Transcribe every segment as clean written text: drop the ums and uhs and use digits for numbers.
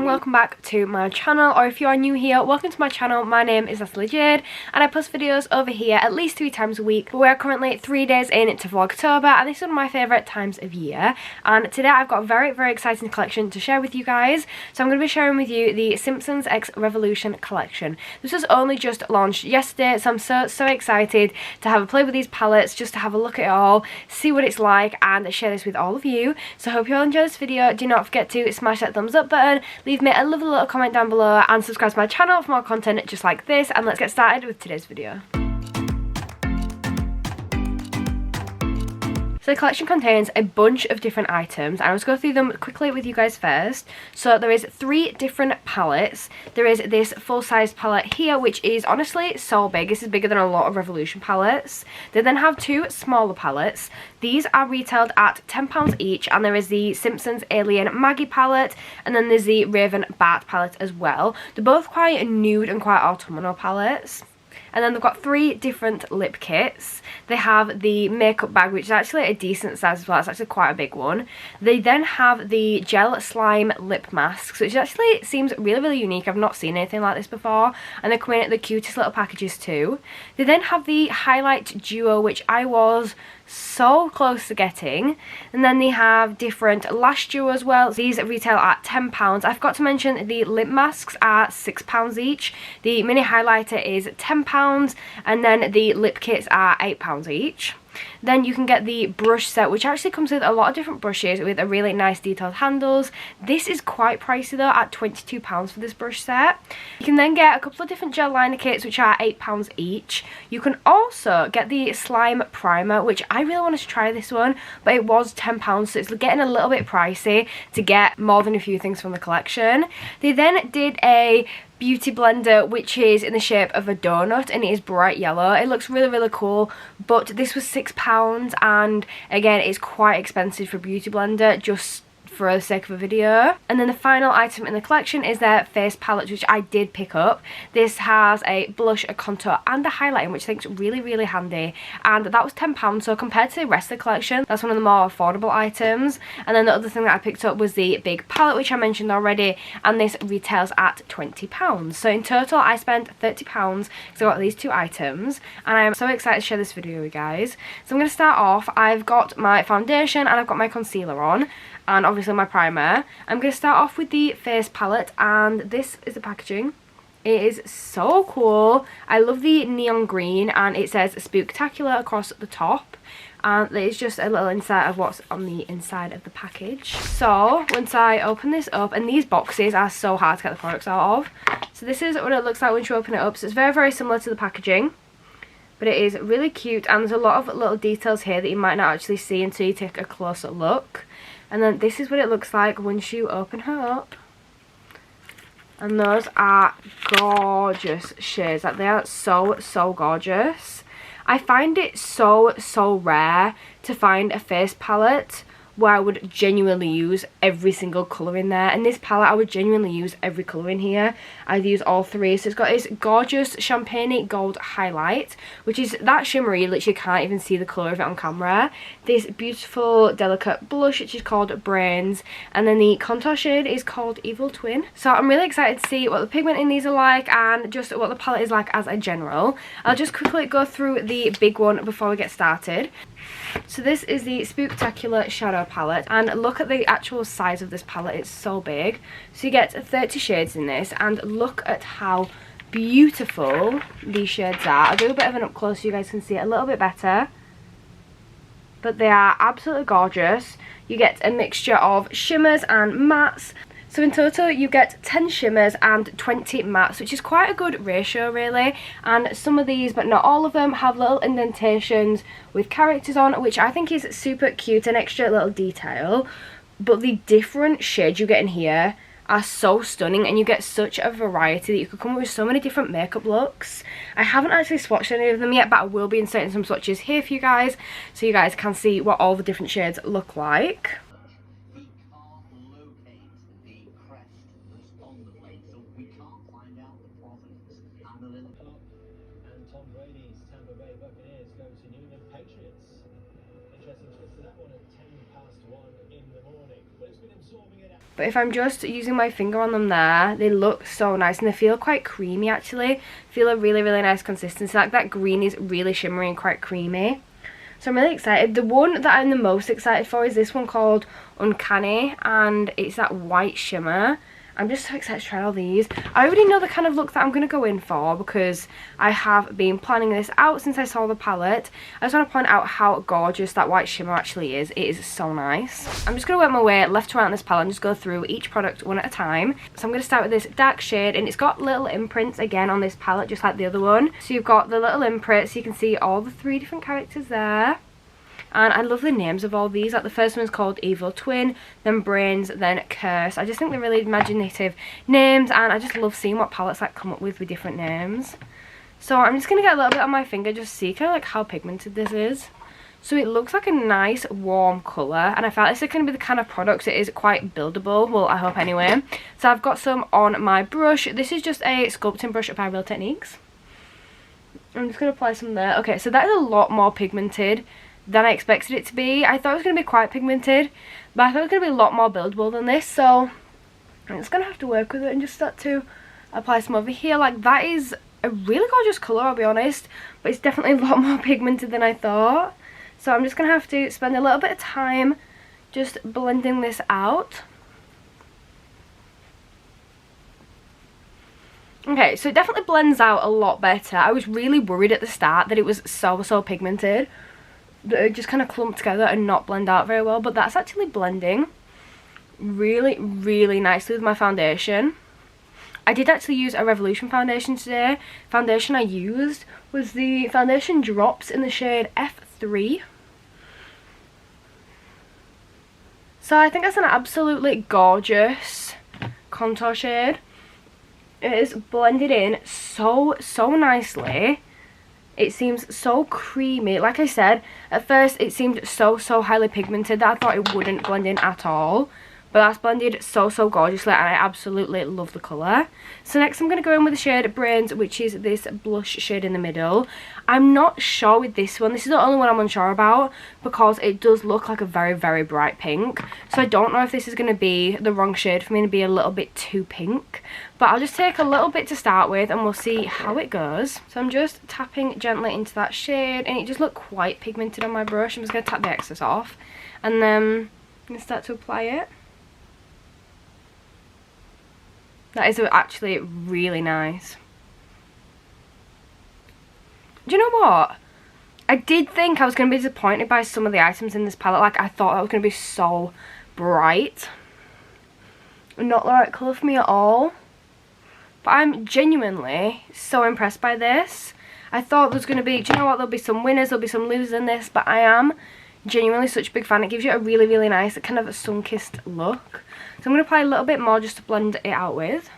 and welcome back to my channel, or if you are new here, welcome to my channel. My name is Natalie Jade and I post videos over here at least 3 times a week, but we're currently 3 days into Vlogtober and this is one of my favourite times of year. And today I've got a very exciting collection to share with you guys. So I'm going to be sharing with you the Simpsons X Revolution collection. This was only just launched yesterday, so I'm so excited to have a play with these palettes, just to have a look at it all, see what it's like and share this with all of you. So I hope you all enjoy this video. Do not forget to smash that thumbs up button, leave me a lovely little comment down below and subscribe to my channel for more content just like this, and let's get started with today's video. So the collection contains a bunch of different items and I'll just go through them quickly with you guys first. So there is 3 different palettes. There is this full-size palette here, which is honestly so big. This is bigger than a lot of Revolution palettes. They then have 2 smaller palettes. These are retailed at £10 each, and there is the Simpsons Alien Maggie palette and then there's the Raven Bat palette as well. They're both quite nude and quite autumnal palettes. And then they've got 3 different lip kits. They have the makeup bag, which is actually a decent size as well. It's actually quite a big one. They then have the gel slime lip masks, which actually seems really unique. I've not seen anything like this before. And they come in at the cutest little packages too. They then have the highlight duo, which I was so close to getting. And then they have different lash duo as well. These retail at £10. I forgot to mention the lip masks are £6 each. The mini highlighter is £10 and then the lip kits are £8 each. Then you can get the brush set, which actually comes with a lot of different brushes with a really nice detailed handles. This is quite pricey though, at £22 for this brush set. You can then get a couple of different gel liner kits, which are £8 each. You can also get the slime primer, which I really wanted to try this one, but it was £10, so it's getting a little bit pricey to get more than a few things from the collection. They then did a beauty blender, which is in the shape of a donut and it is bright yellow. It looks really cool, but this was £6 and again it's quite expensive for a beauty blender just for the sake of a video. And then the final item in the collection is their face palette, which I did pick up. This has a blush, a contour and a highlighting, which I think is really handy, and that was £10. So compared to the rest of the collection, that's one of the more affordable items. And then the other thing that I picked up was the big palette, which I mentioned already, and this retails at £20. So in total I spent £30 because I got these 2 items, and I am so excited to share this video with you guys. So I'm going to start off. I've got my foundation and I've got my concealer on, and obviously my primer. I'm going to start off with the face palette, and this is the packaging. It is so cool. I love the neon green and it says Spooktacular across the top, and it's just a little insight of what's on the inside of the package. So once I open this up, and these boxes are so hard to get the products out of, so this is what it looks like once you open it up. So it's very similar to the packaging, but it is really cute, and there's a lot of little details here that you might not actually see until you take a closer look. And then this is what it looks like once you open her up. And those are gorgeous shades. Like, they are so gorgeous. I find it so rare to find a face palette where I would genuinely use every single colour in there. And this palette, I would genuinely use every colour in here. I'd use all 3. So it's got this gorgeous champagne gold highlight, which is that shimmery, you literally can't even see the colour of it on camera. This beautiful delicate blush, which is called Brains, and then the contour shade is called Evil Twin. So I'm really excited to see what the pigment in these are like and just what the palette is like as a general. I'll just quickly go through the big one before we get started. So this is the Spooktacular shadow palette, and look at the actual size of this palette. It's so big. So you get 30 shades in this, and look at how beautiful these shades are. I'll do a bit of an up close so you guys can see it a little bit better, but they are absolutely gorgeous. You get a mixture of shimmers and mattes. So in total you get 10 shimmers and 20 mattes, which is quite a good ratio really. And some of these, but not all of them, have little indentations with characters on, which I think is super cute, an extra little detail. But the different shades you get in here are so stunning, and you get such a variety that you could come up with so many different makeup looks. I haven't actually swatched any of them yet, but I will be inserting some swatches here for you guys, so you guys can see what all the different shades look like. But if I'm just using my finger on them there, they look so nice and they feel quite creamy actually. Feel a really, really nice consistency. Like that green is really shimmery and quite creamy. So I'm really excited. The one that I'm the most excited for is this one called Uncanny, and it's that white shimmer. I'm just so excited to try all these. I already know the kind of look that I'm going to go in for because I have been planning this out since I saw the palette. I just want to point out how gorgeous that white shimmer actually is. It is so nice. I'm just going to work my way left to right on this palette and just go through each product one at a time. So I'm going to start with this dark shade, and it's got little imprints again on this palette just like the other one. So you've got the little imprints, so you can see all the 3 different characters there. And I love the names of all these. Like the first one's called Evil Twin, then Brains, then Curse. I just think they're really imaginative names, and I just love seeing what palettes like come up with different names. So I'm just going to get a little bit on my finger just to see kind of like how pigmented this is. So it looks like a nice warm colour, and I felt this is going to be the kind of product that is quite buildable. Well, I hope anyway. So I've got some on my brush. This is just a sculpting brush by Real Techniques. I'm just going to apply some there. Okay, so that is a lot more pigmented than I expected it to be. I thought it was going to be quite pigmented, but I thought it was going to be a lot more buildable than this, so I'm just going to have to work with it and just start to apply some over here. Like, that is a really gorgeous colour, I'll be honest, but it's definitely a lot more pigmented than I thought. So I'm just going to have to spend a little bit of time just blending this out. Okay, so it definitely blends out a lot better. I was really worried at the start that it was so pigmented, that it just kind of clumped together and not blend out very well, but that's actually blending really, really nicely with my foundation. I did actually use a Revolution foundation today. Foundation I used was the Foundation Drops in the shade F3. So I think that's an absolutely gorgeous contour shade. It is blended in so nicely. It seems so creamy. Like I said, at first it seemed so highly pigmented that I thought it wouldn't blend in at all. But that's blended so gorgeously, and I absolutely love the colour. So next I'm going to go in with the shade Brains, which is this blush shade in the middle. I'm not sure with this one. This is the only one I'm unsure about because it does look like a very bright pink. So I don't know if this is going to be the wrong shade for me to be a little bit too pink. But I'll just take a little bit to start with and we'll see how it goes. So I'm just tapping gently into that shade, and it just looked quite pigmented on my brush. I'm just going to tap the excess off and then I'm going to start to apply it. That is actually really nice. Do you know what? I did think I was going to be disappointed by some of the items in this palette. Like, I thought that was going to be so bright. Not the right colour for me at all. But I'm genuinely so impressed by this. I thought there was going to be, do you know what? There'll be some winners, there'll be some losers in this. But I am genuinely such a big fan. It gives you a really nice kind of a sun-kissed look. So I'm going to apply a little bit more just to blend it out with.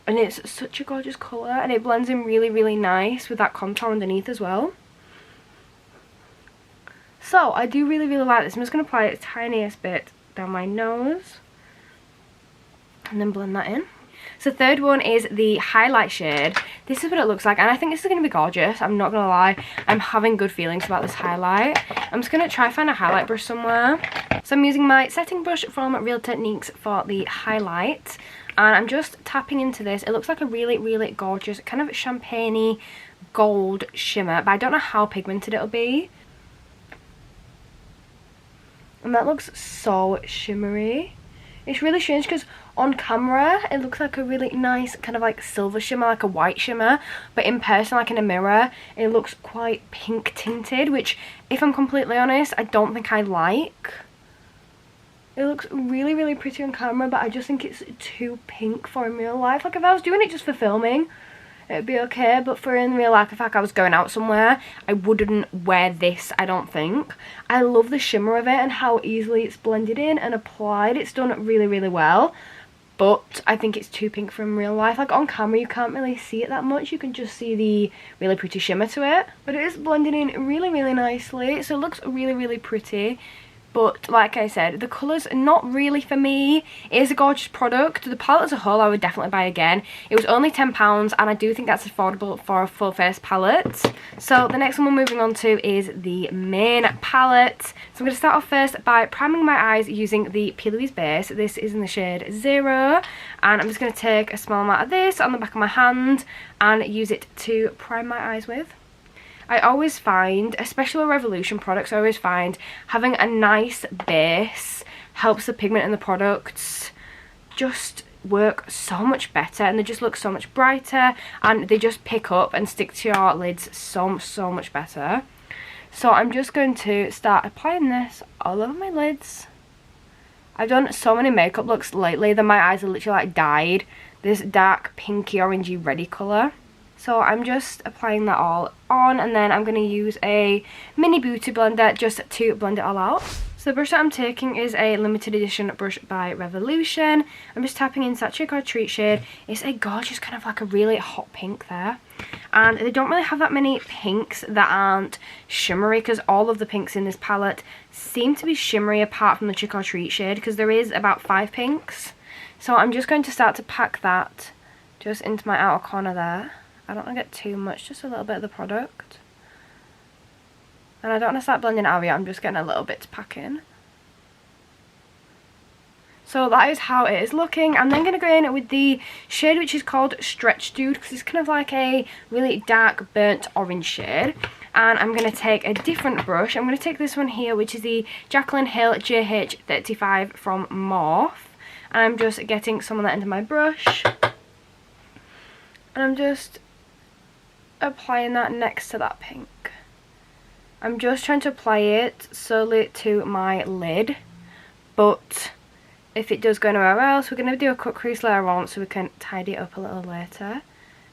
And it's such a gorgeous colour, and it blends in really nice with that contour underneath as well. So I do really like this. I'm just going to apply it the tiniest bit down my nose and then blend that in. So third one is the highlight shade. This is what it looks like, and I think this is going to be gorgeous. I'm not going to lie. I'm having good feelings about this highlight. I'm just going to try find a highlight brush somewhere. So I'm using my setting brush from Real Techniques for the highlight. And I'm just tapping into this. It looks like a really gorgeous kind of champagne-y gold shimmer, but I don't know how pigmented it'll be. And that looks so shimmery. It's really strange because on camera it looks like a really nice kind of like silver shimmer, like a white shimmer, but in person, like in a mirror, it looks quite pink tinted, which, if I'm completely honest, I don't think I like. It looks really pretty on camera, but I just think it's too pink for in real life. Like, if I was doing it just for filming, it'd be okay, but for in real life, if like I was going out somewhere, I wouldn't wear this, I don't think. I love the shimmer of it and how easily it's blended in and applied. It's done really well, but I think it's too pink for in real life. Like, on camera, you can't really see it that much. You can just see the really pretty shimmer to it, but it is blended in really nicely, so it looks really pretty. But like I said, the colours are not really for me. It is a gorgeous product. The palette as a whole I would definitely buy again. It was only £10 and I do think that's affordable for a full face palette. So the next one we're moving on to is the main palette. So I'm going to start off first by priming my eyes using the P. Louise base. This is in the shade 0. And I'm just going to take a small amount of this on the back of my hand and use it to prime my eyes with. I always find, especially with Revolution products, I always find having a nice base helps the pigment in the products just work so much better, and they just look so much brighter, and they just pick up and stick to your lids so much better. So I'm just going to start applying this all over my lids. I've done so many makeup looks lately that my eyes are literally like dyed this dark pinky orangey reddy colour. So I'm just applying that all on, and then I'm going to use a mini beauty blender just to blend it all out. So the brush that I'm taking is a limited edition brush by Revolution. I'm just tapping into that Trick or Treat shade. It's a gorgeous kind of like a really hot pink there. And they don't really have that many pinks that aren't shimmery, because all of the pinks in this palette seem to be shimmery apart from the Trick or Treat shade, because there is about 5 pinks. So I'm just going to start to pack that just into my outer corner there. I don't want to get too much, just a little bit of the product. And I don't want to start blending it out yet, I'm just getting a little bit to pack in. So that is how it is looking. I'm then going to go in with the shade which is called Stretch Dude, because it's kind of like a really dark burnt orange shade. And I'm going to take a different brush. I'm going to take this one here, which is the Jaclyn Hill JH35 from Morphe. And I'm just getting some of that into my brush. And I'm just applying that next to that pink. I'm just trying to apply it solely to my lid, but if it does go anywhere else, we're going to do a cut crease later on so we can tidy it up a little later.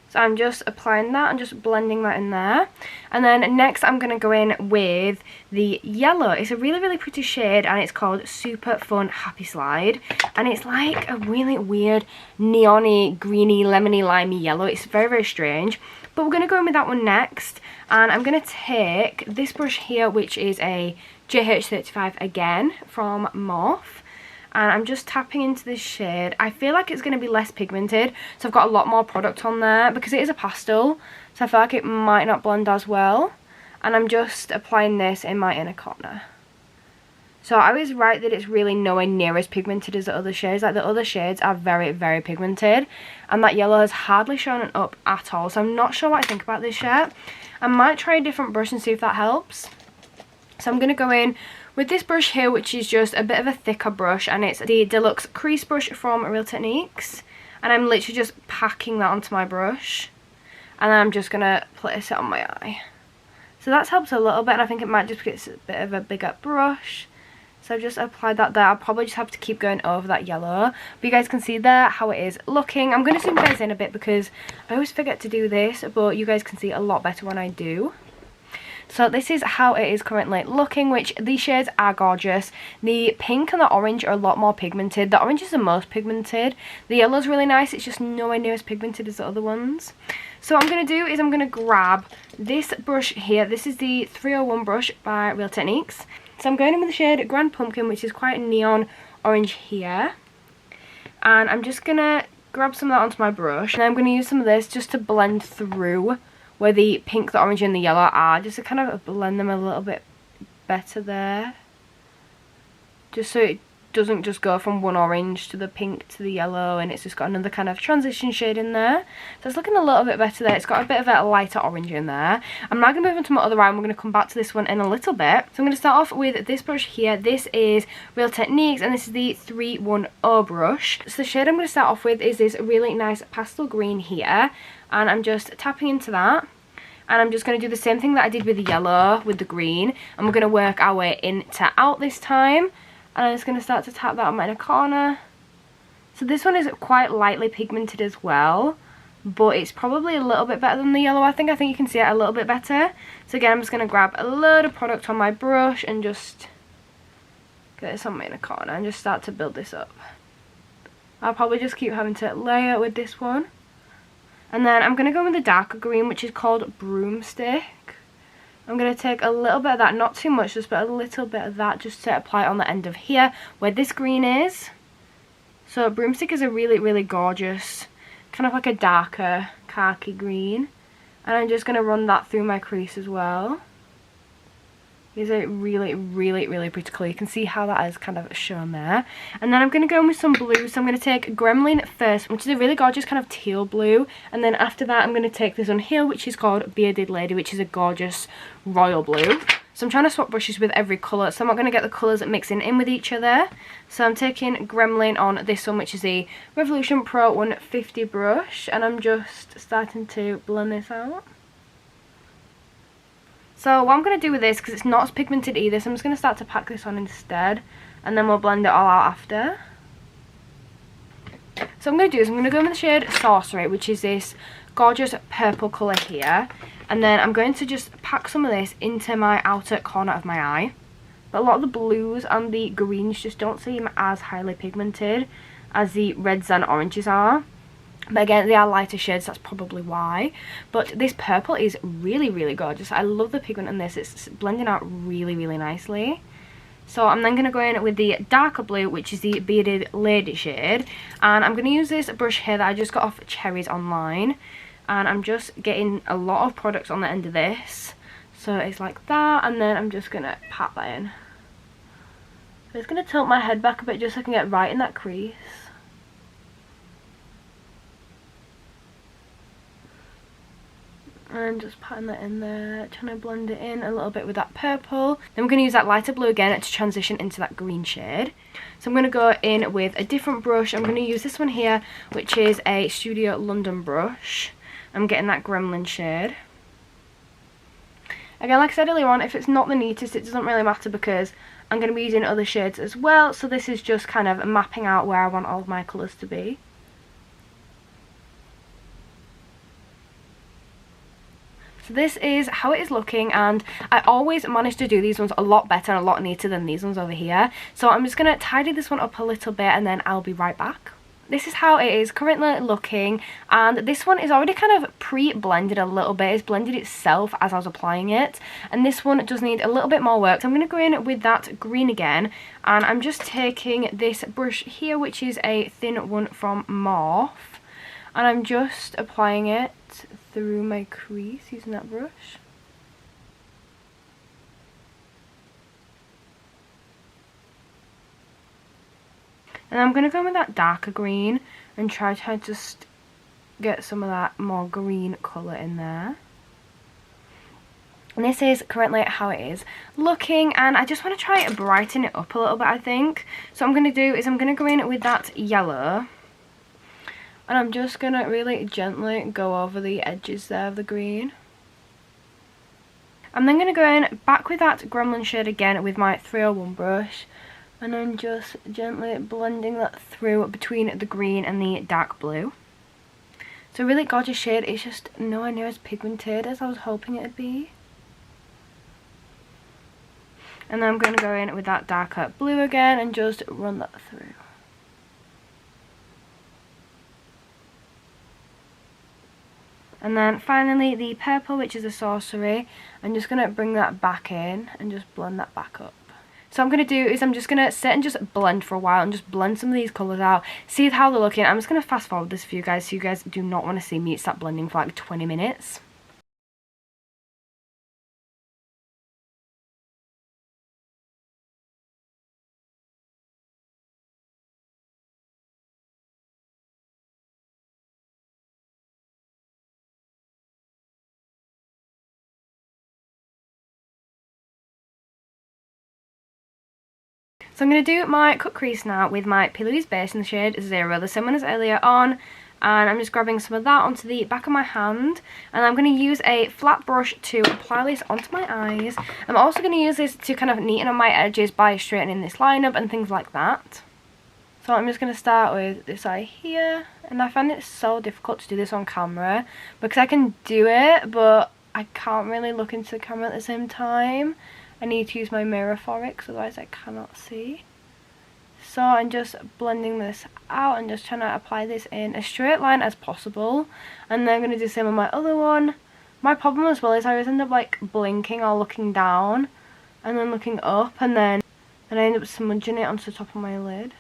So I'm just applying that and just blending that in there. And then next I'm going to go in with the yellow. It's a really pretty shade, and it's called Super Fun Happy Slide. And it's like a really weird neon-y, greeny, lemony, limey yellow. It's very strange. But we're going to go in with that one next. And I'm going to take this brush here, which is a JH35 again from Morphe. And I'm just tapping into this shade. I feel like it's going to be less pigmented, so I've got a lot more product on there because it is a pastel, so I feel like it might not blend as well. And I'm just applying this in my inner corner. So I was right that it's really nowhere near as pigmented as the other shades. Like the other shades are very pigmented, and that yellow has hardly shown up at all, so I'm not sure what I think about this yet. I might try a different brush and see if that helps. So I'm going to go in with this brush here, which is just a bit of a thicker brush, and it's the Deluxe Crease brush from Real Techniques. And I'm literally just packing that onto my brush, and then I'm just going to place it on my eye. So that's helped a little bit, and I think it might just because it's a bit of a bigger brush. So I've just applied that there. I'll probably just have to keep going over that yellow. But you guys can see there how it is looking. I'm going to zoom you guys in a bit because I always forget to do this, but you guys can see a lot better when I do. So this is how it is currently looking, which these shades are gorgeous. The pink and the orange are a lot more pigmented. The orange is the most pigmented. The yellow is really nice. It's just nowhere near as pigmented as the other ones. So what I'm going to do is I'm going to grab this brush here. This is the 301 brush by Real Techniques. So I'm going in with the shade Grand Pumpkin, which is quite a neon orange here. And I'm just going to grab some of that onto my brush. And I'm going to use some of this just to blend through where the pink, the orange and the yellow are, just to kind of blend them a little bit better there, just so it doesn't just go from one orange to the pink to the yellow, and it's just got another kind of transition shade in there. So it's looking a little bit better there. It's got a bit of a lighter orange in there. I'm now going to move on to my other eye, and we're going to come back to this one in a little bit. So I'm going to start off with this brush here. This is Real Techniques, and this is the 310 brush. So the shade I'm going to start off with is this really nice pastel green here, and I'm just tapping into that. And I'm just going to do the same thing that I did with the yellow, with the green. And we're going to work our way in to out this time. And I'm just going to start to tap that on my inner corner. So this one is quite lightly pigmented as well, but it's probably a little bit better than the yellow, I think. I think you can see it a little bit better. So again, I'm just going to grab a load of product on my brush and just get this on my inner corner and just start to build this up. I'll probably just keep having to layer with this one. And then I'm going to go with the darker green, which is called Broomstick. I'm going to take a little bit of that, not too much, just but a little bit of that just to apply on the end of here where this green is. So Broomstick is a really, really gorgeous, kind of like a darker khaki green. And I'm just going to run that through my crease as well. These are really, really, really pretty colour. You can see how that is kind of shown there. And then I'm going to go in with some blue. So I'm going to take Gremlin first, which is a really gorgeous kind of teal blue. And then after that, I'm going to take this one here, which is called Bearded Lady, which is a gorgeous royal blue. So I'm trying to swap brushes with every colour, so I'm not going to get the colours mixing in with each other. So I'm taking Gremlin on this one, which is a Revolution Pro 150 brush. And I'm just starting to blend this out. So what I'm going to do with this, because it's not as pigmented either, so I'm just going to start to pack this on instead. And then we'll blend it all out after. So what I'm going to do is I'm going to go in with the shade Sorcery, which is this gorgeous purple colour here. And then I'm going to just pack some of this into my outer corner of my eye. But a lot of the blues and the greens just don't seem as highly pigmented as the reds and oranges are. But again, they are lighter shades, that's probably why. But this purple is really, really gorgeous. I love the pigment in this. It's blending out really, really nicely. So I'm then going to go in with the darker blue, which is the Bearded Lady shade. And I'm going to use this brush here that I just got off Cherries Online. And I'm just getting a lot of products on the end of this. So it's like that, and then I'm just going to pat that in. So it's going to tilt my head back a bit just so I can get right in that crease. And just patting that in there, trying to blend it in a little bit with that purple. Then we're going to use that lighter blue again to transition into that green shade. So I'm going to go in with a different brush. I'm going to use this one here, which is a Studio London brush. I'm getting that Gremlin shade. Again, like I said earlier on, if it's not the neatest, it doesn't really matter because I'm going to be using other shades as well. So this is just kind of mapping out where I want all of my colours to be. So this is how it is looking, and I always manage to do these ones a lot better and a lot neater than these ones over here. So I'm just going to tidy this one up a little bit and then I'll be right back. This is how it is currently looking, and this one is already kind of pre-blended a little bit. It's blended itself as I was applying it, and this one does need a little bit more work. So I'm going to go in with that green again, and I'm just taking this brush here, which is a thin one from Morphe, and I'm just applying it through my crease using that brush. And I'm going to go with that darker green and try to just get some of that more green colour in there. And this is currently how it is looking, and I just want to try and brighten it up a little bit, I think. So what I'm going to do is I'm going to go in with that yellow, and I'm just going to really gently go over the edges there of the green. I'm then going to go in back with that Gremlin shade again with my 301 brush. And I'm just gently blending that through between the green and the dark blue. It's a really gorgeous shade. It's just nowhere near as pigmented as I was hoping it would be. And then I'm going to go in with that darker blue again and just run that through. And then finally the purple, which is a Sorcery. I'm just going to bring that back in and just blend that back up. So what I'm going to do is I'm just going to sit and just blend for a while and just blend some of these colours out, see how they're looking. I'm just going to fast forward this for you guys so you guys do not want to see me start blending for like 20 minutes. So I'm going to do my cut crease now with my P. Louise base in the shade 0, the same one as earlier on. And I'm just grabbing some of that onto the back of my hand. And I'm going to use a flat brush to apply this onto my eyes. I'm also going to use this to kind of neaten on my edges by straightening this line up and things like that. So I'm just going to start with this eye here. And I find it so difficult to do this on camera because I can do it, but I can't really look into the camera at the same time. I need to use my mirror for it because otherwise I cannot see. So I'm just blending this out and just trying to apply this in a straight line as possible. And then I'm going to do the same on my other one. My problem as well is I always end up like blinking or looking down and then looking up, and then I end up smudging it onto the top of my lid.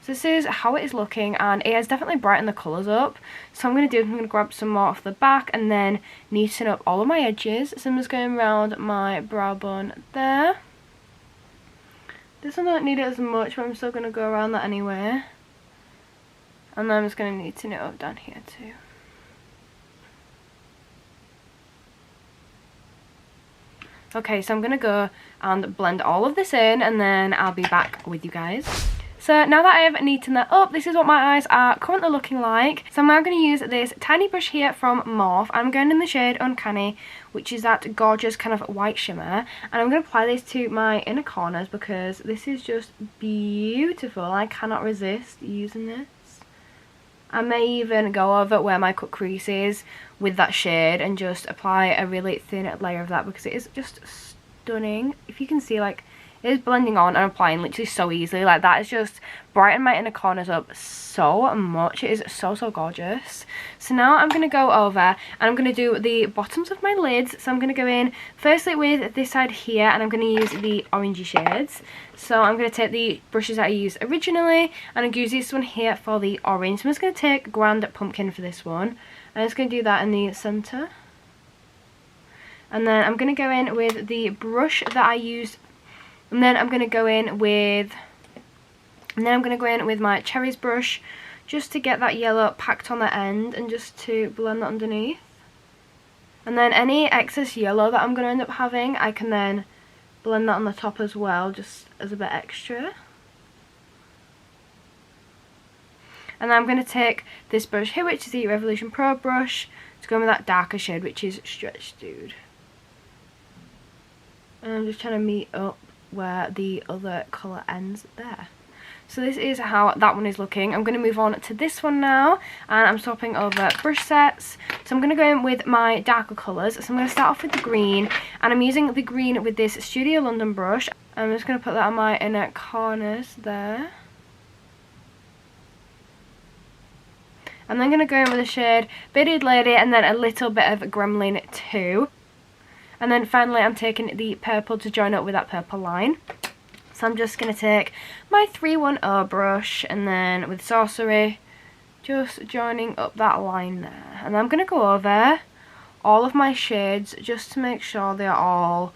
So this is how it is looking, and it has definitely brightened the colours up. So I'm going to grab some more off the back and then neaten up all of my edges. So I'm just going around my brow bone there. This one don't need it as much, but I'm still going to go around that anyway. And then I'm just going to neaten it up down here too. Okay, so I'm going to go and blend all of this in, and then I'll be back with you guys. So now that I have neatened that up, this is what my eyes are currently looking like. So I'm now going to use this tiny brush here from Morphe. I'm going in the shade Uncanny, which is that gorgeous kind of white shimmer. And I'm going to apply this to my inner corners because this is just beautiful. I cannot resist using this. I may even go over where my cut crease is with that shade and just apply a really thin layer of that because it is just stunning. If you can see, like, it is blending on and applying literally so easily. Like, that is just brightened my inner corners up so much. It is so gorgeous. So now I'm going to go over and I'm going to do the bottoms of my lids. So I'm going to go in firstly with this side here, and I'm going to use the orangey shades. So I'm going to take the brushes that I used originally and I'm going to use this one here for the orange. So I'm just going to take Grand Pumpkin for this one. I'm just going to do that in the centre. And then I'm going to go in with the brush that I used. And then I'm going to go in with my cherries brush just to get that yellow packed on the end and just to blend that underneath. And then any excess yellow that I'm going to end up having, I can then blend that on the top as well, just as a bit extra. And then I'm going to take this brush here, which is the Revolution Pro brush, to go in with that darker shade, which is Stretch Dude. And I'm just trying to meet up where the other colour ends there. So this is how that one is looking. I'm going to move on to this one now, and I'm swapping over brush sets. So I'm going to go in with my darker colours. So I'm going to start off with the green, and I'm using the green with this Studio London brush. I'm just going to put that on my inner corners there. And then I'm going to go in with the shade Bearded Lady and then a little bit of Gremlin 2. And then finally I'm taking the purple to join up with that purple line. So I'm just going to take my 310 brush and then with Sorcery, just joining up that line there. And I'm going to go over all of my shades just to make sure they're all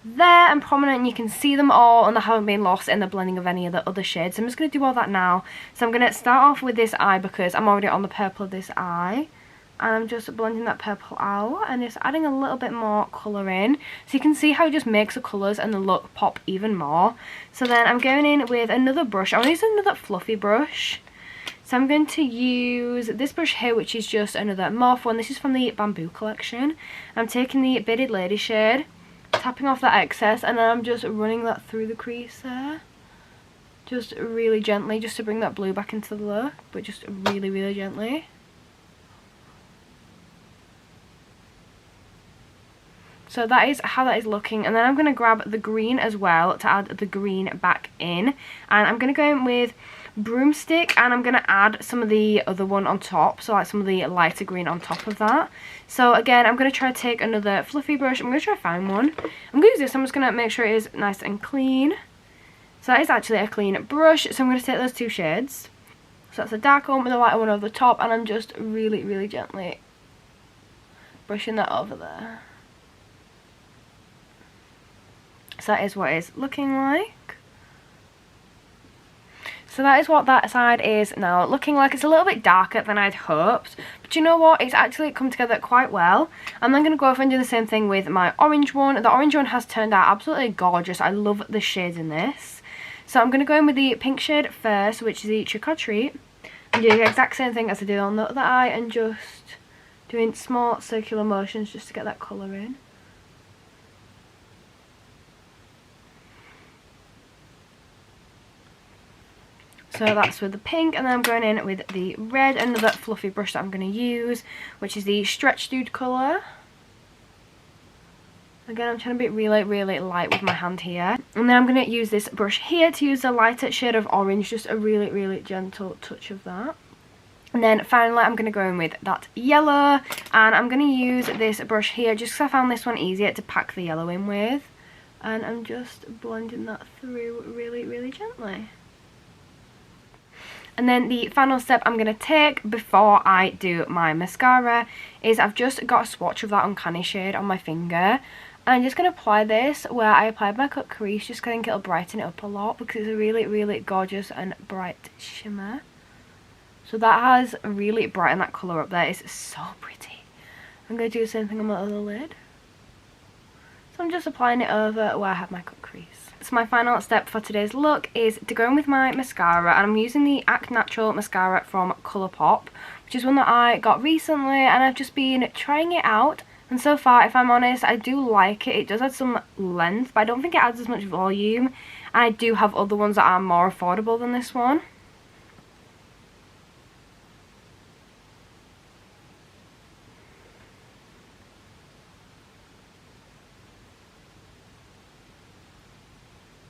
there and prominent and you can see them all and they haven't been lost in the blending of any of the other shades. So I'm just going to do all that now. So I'm going to start off with this eye because I'm already on the purple of this eye. And I'm just blending that purple out and just adding a little bit more colour in. So you can see how it just makes the colours and the look pop even more. So then I'm going in with another brush. I want to use another fluffy brush. So I'm going to use this brush here, which is just another Morphe one. This is from the Bamboo collection. I'm taking the Bearded Lady shade, tapping off that excess, and then I'm just running that through the crease there. Just really gently, just to bring that blue back into the look, but just really, really gently. So that is how that is looking, and then I'm going to grab the green as well to add the green back in, and I'm going to go in with Broomstick and I'm going to add some of the other one on top, so like some of the lighter green on top of that. So again, I'm going to try to take another fluffy brush. I'm going to try to find one. I'm going to use this. I'm just going to make sure it is nice and clean. So that is actually a clean brush, so I'm going to take those two shades. So that's a darker one with a lighter one over the top, and I'm just really, really gently brushing that over there. So that is what it's looking like. So that is what that side is now looking like. It's a little bit darker than I'd hoped, but you know what, it's actually come together quite well. And I'm going to go over and do the same thing with my orange one. The orange one has turned out absolutely gorgeous. I love the shades in this. So I'm going to go in with the pink shade first, which is the Trick or Treat, and do the exact same thing as I did on the other eye, and just doing small circular motions just to get that colour in. So that's with the pink, and then I'm going in with the red, another fluffy brush that I'm going to use, which is the Stretch Dude colour. Again, I'm trying to be really, really light with my hand here. And then I'm going to use this brush here to use a lighter shade of orange, just a really, really gentle touch of that. And then finally I'm going to go in with that yellow, and I'm going to use this brush here just because I found this one easier to pack the yellow in with. And I'm just blending that through really, really gently. And then the final step I'm going to take before I do my mascara is I've just got a swatch of that Uncanny shade on my finger. And I'm just going to apply this where I applied my cut crease, just 'cause I think it'll brighten it up a lot because it's a really, really gorgeous and bright shimmer. So that has really brightened that colour up there. It's so pretty. I'm going to do the same thing on my other lid. So I'm just applying it over where I have my cut crease. So my final step for today's look is to go in with my mascara, and I'm using the Act Natural mascara from Colourpop, which is one that I got recently, and I've just been trying it out. And so far, if I'm honest, I do like it. It does add some length, but I don't think it adds as much volume. And I do have other ones that are more affordable than this one.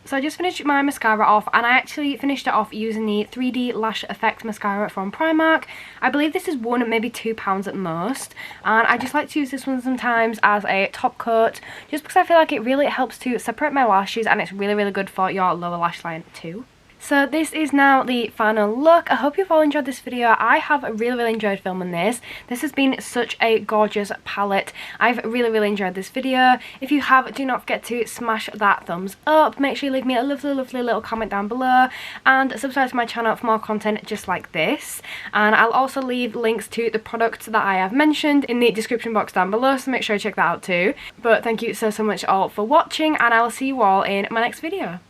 So I just finished my mascara off, and I actually finished it off using the 3D Lash Effect mascara from Primark. I believe this is £1, maybe £2 at most, and I just like to use this one sometimes as a top coat just because I feel like it really helps to separate my lashes, and it's really, really good for your lower lash line too. So this is now the final look. I hope you've all enjoyed this video. I have really, really enjoyed filming this. This has been such a gorgeous palette. I've really, really enjoyed this video. If you have, do not forget to smash that thumbs up. Make sure you leave me a lovely, lovely little comment down below, and subscribe to my channel for more content just like this. And I'll also leave links to the products that I have mentioned in the description box down below, so make sure you check that out too. But thank you so, so much all for watching, and I will see you all in my next video.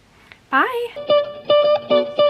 Bye!